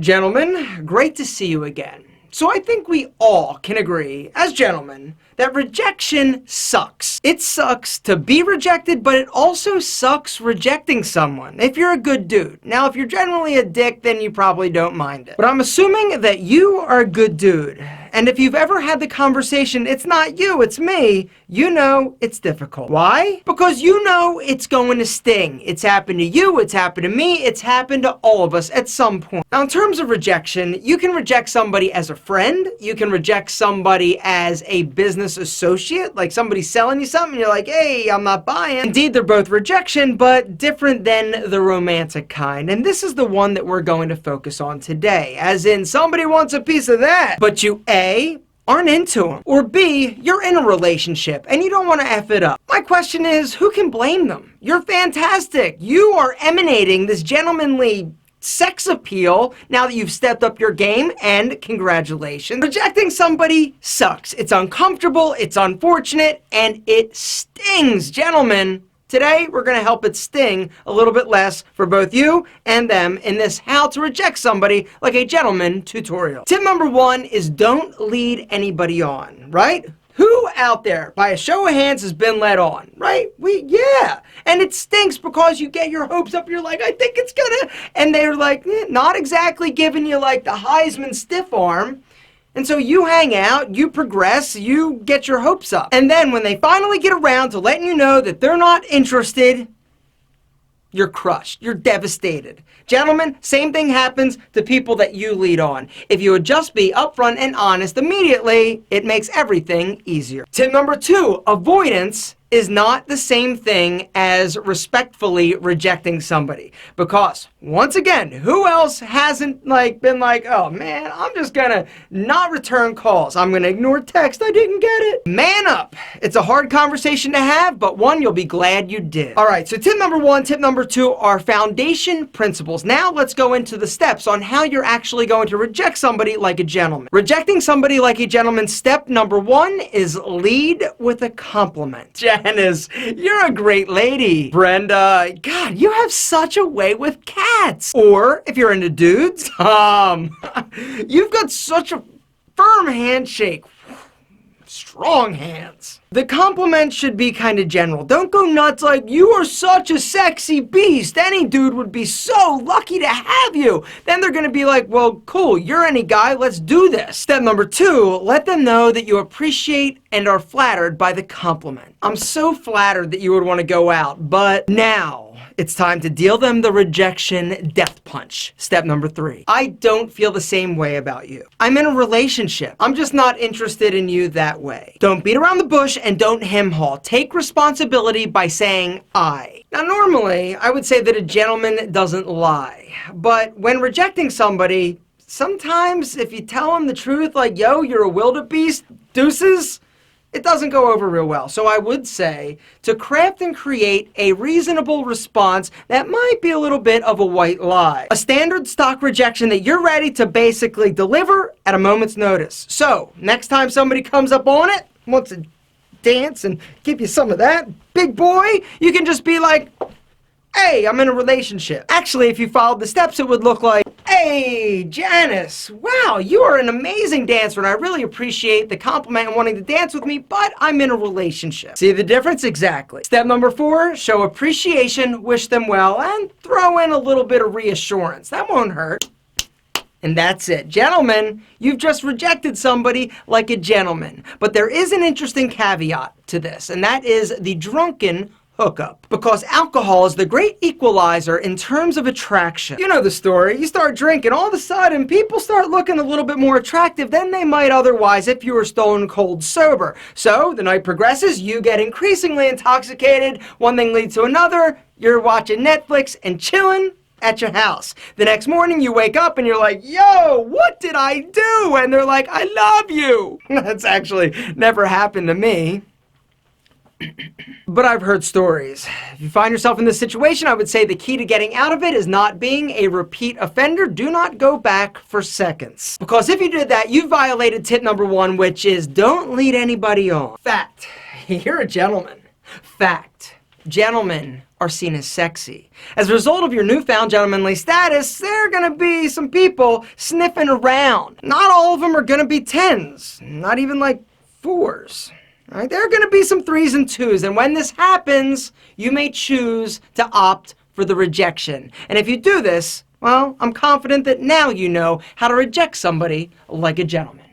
Gentlemen, great to see you again. So I think we all can agree, as gentlemen, that rejection sucks. It sucks to be rejected, but it also sucks rejecting someone, if you're a good dude. Now, if you're generally a dick, then you probably don't mind it. But I'm assuming that you are a good dude. And if you've ever had the conversation, it's not you, it's me, you know it's difficult. Why? Because you know it's going to sting. It's happened to you, it's happened to me, it's happened to all of us at some point. Now, in terms of rejection, you can reject somebody as a friend, you can reject somebody as a business associate, like somebody's selling you something, and you're like, hey, I'm not buying. Indeed, they're both rejection, but different than the romantic kind. And this is the one that we're going to focus on today, as in somebody wants a piece of that, but you A, aren't into them, or B, you're in a relationship and you don't want to F it up. My question is, who can blame them? You're fantastic. You are emanating this gentlemanly sex appeal now that you've stepped up your game, and congratulations. Rejecting somebody sucks. It's uncomfortable, it's unfortunate, and it stings. Gentlemen, today we're going to help it sting a little bit less for both you and them in this how to reject somebody like a gentleman tutorial. Tip number 1 is don't lead anybody on, right? Who out there, by a show of hands, has been led on, right? Yeah. And it stinks because you get your hopes up, you're like, I think it's gonna, and they're like, not exactly giving you like the Heisman stiff arm. And so you hang out, you progress, you get your hopes up. And then when they finally get around to letting you know that they're not interested, you're crushed. You're devastated. Gentlemen, same thing happens to people that you lead on. If you would just be upfront and honest immediately, it makes everything easier. Tip number 2, avoidance is not the same thing as respectfully rejecting somebody. Because, once again, who else hasn't been like, oh man, I'm just gonna not return calls. I'm gonna ignore text, I didn't get it. Man up. It's a hard conversation to have, but one you'll be glad you did. Alright, so tip number 1, tip number 2 are foundation principles. Now let's go into the steps on how you're actually going to reject somebody like a gentleman. Rejecting somebody like a gentleman, step number 1 is lead with a compliment. Janice, you're a great lady. Brenda, God, you have such a way with cats. Or, if you're into dudes, you've got such a firm handshake. Strong hands. The compliment should be kind of general. Don't go nuts like, you are such a sexy beast. Any dude would be so lucky to have you. Then they're gonna be like, well, cool, you're any guy, let's do this. Step number 2, let them know that you appreciate and are flattered by the compliment. I'm so flattered that you would want to go out, but now it's time to deal them the rejection death punch. Step number 3. I don't feel the same way about you. I'm in a relationship. I'm just not interested in you that way. Don't beat around the bush and don't hem-haw. Take responsibility by saying I. Now normally, I would say that a gentleman doesn't lie. But when rejecting somebody, sometimes if you tell them the truth, like, yo, you're a wildebeest, deuces, it doesn't go over real well. So I would say to craft and create a reasonable response that might be a little bit of a white lie. A standard stock rejection that you're ready to basically deliver at a moment's notice. So next time somebody comes up on it, wants to dance and give you some of that, big boy, you can just be like, hey, I'm in a relationship. Actually, if you followed the steps, it would look like, hey, Janice, wow, you are an amazing dancer, and I really appreciate the compliment and wanting to dance with me, but I'm in a relationship. See the difference? Exactly. Step number 4, show appreciation, wish them well, and throw in a little bit of reassurance. That won't hurt. And that's it. Gentlemen, you've just rejected somebody like a gentleman. But there is an interesting caveat to this, and that is the drunken hookup. Because alcohol is the great equalizer in terms of attraction. You know the story. You start drinking, all of a sudden people start looking a little bit more attractive than they might otherwise if you were stone cold sober. So the night progresses, you get increasingly intoxicated, one thing leads to another, you're watching Netflix and chilling at your house. The next morning you wake up and you're like, yo, what did I do? And they're like, I love you. That's actually never happened to me. But I've heard stories. If you find yourself in this situation, I would say the key to getting out of it is not being a repeat offender. Do not go back for seconds. Because if you did that, you violated tip number 1, which is don't lead anybody on. Fact. You're a gentleman. Fact. gentlemen are seen as sexy. As a result of your newfound gentlemanly status, there are gonna be some people sniffing around. Not all of them are gonna be 10s, not even like 4s. All right? There are gonna be some 3s and 2s, and when this happens, you may choose to opt for the rejection. And if you do this, well, I'm confident that now you know how to reject somebody like a gentleman.